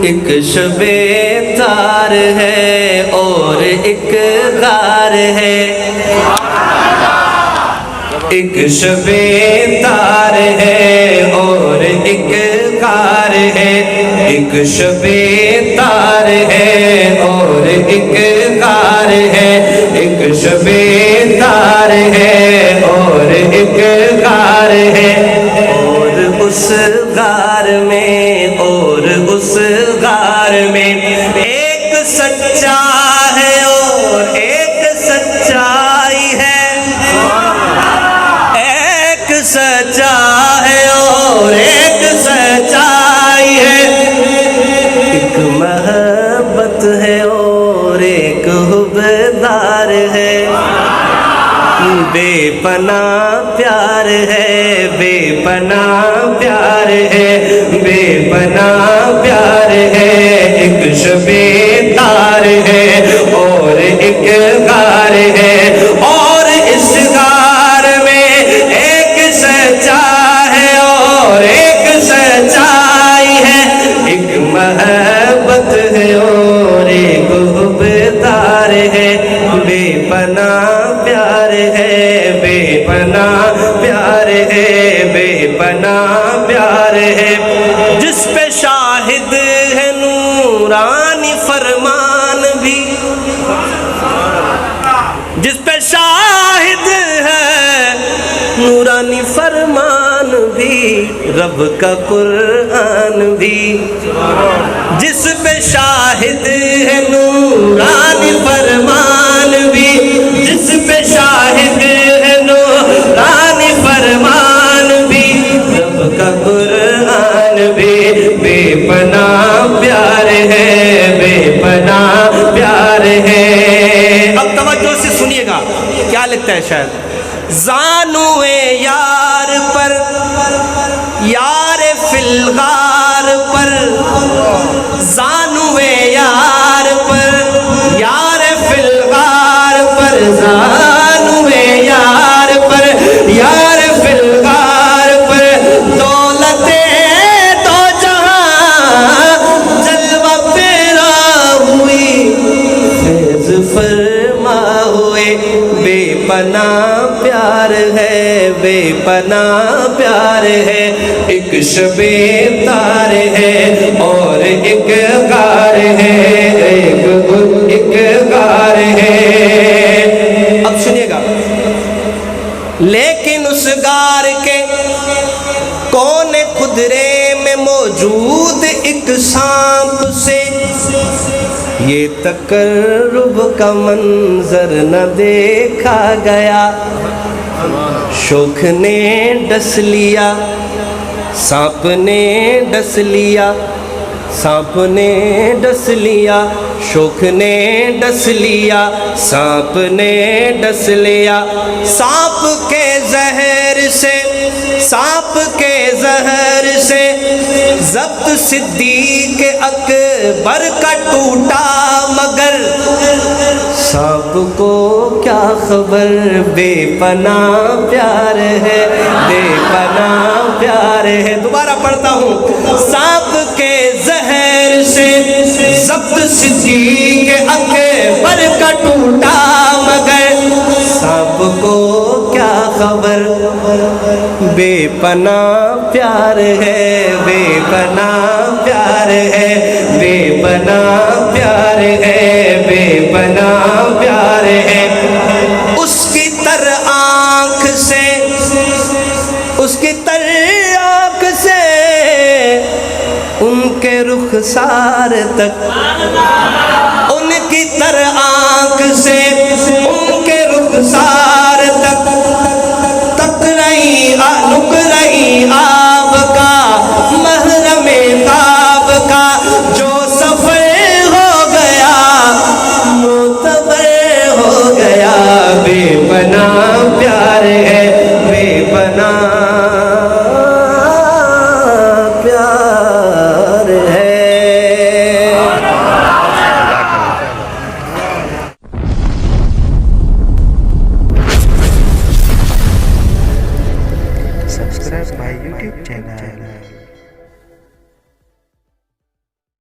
ایک شب تار ہے اور ایک غار ہے، ایک شب تار ہے اور ایک غار ہے، ایک شب تار ہے اور ایک غار ہے، ایک شب تار ہے اور ایک غار ہے، اور اس غار میں ایک سچا ہے اور ایک سچائی ہے، ایک سچا ہے اور ایک سچائی ہے، ایک محبت ہے اور ایک حبدار ہے، بے پناہ پیار ہے، بے پناہ پیار ہے، بے پناہ پیار ہے، ایک شب تار ہے اور ایک غار ہے، اور اس غار میں ایک سچا ہے اور ایک سچائی ہے، ایک محبت ہے اور ایک حبدار ہے، بے پناہ پیار ہے، بے پناہ پیار ہے، بے پناہ پیار ہے، جس پہ شاہد ہے نورانی فرمان بھی، جس پہ شاہد ہے نورانی فرمان بھی، رب کا قرآن بھی، جس پہ شاہد ہے نورانی فرمان بھی، جس پہ شاہد ہے نورانی فرمان بھی، رب کا قرآن بھی، بے پناہ پیار ہے، بے پناہ پیار ہے۔ اب توجہ سے سنیے گا کیا لکھتا ہے شاید، زانوے یار پر یار فی الغار پر، زانوے یار پر یار فی الغار پر، زانوے یار پر یار فی الغار پر، دولت دو جہاں جلوہ پیرا ہوئی، فیض فرما ہوئے، بے پناہ پیار ہے، بے پناہ پیار ہے، ایک شب تار ہے اور ایک غار ہے، ایک غار ہے۔ اب سنیے گا، لیکن اس غار کے کونے خدرے میں موجود ایک سانپ سے یہ تقرب کا منظر نہ دیکھا گیا، شوخ نے ڈس لیا، سانپ نے ڈس لیا، سانپ نے ڈس لیا، شوخ نے ڈس لیا، سانپ نے ڈس لیا، سانپ کے زہر سے، سانپ کے زہر سے ضبط صدیق اکبر کا ٹوٹا، مگر سانپ کو کیا خبر، بے پناہ پیار ہے، بے پناہ پیار ہے۔ دوبارہ پڑھتا ہوں، سانپ کے زہر سے ضبط صدیق اکبر کا ٹوٹا، مگر سانپ کو کیا خبر، بے پناہ پیار ہے، بے پناہ پیار ہے، بے پناہ پیار ہے، بے پناہ پیار ہے، اس کی تر آنکھ سے، اس کی تر آنکھ سے ان کے رخسار تک، ان کی تر آنکھ سے ان کے رخسار تک، تک رہی لک رہی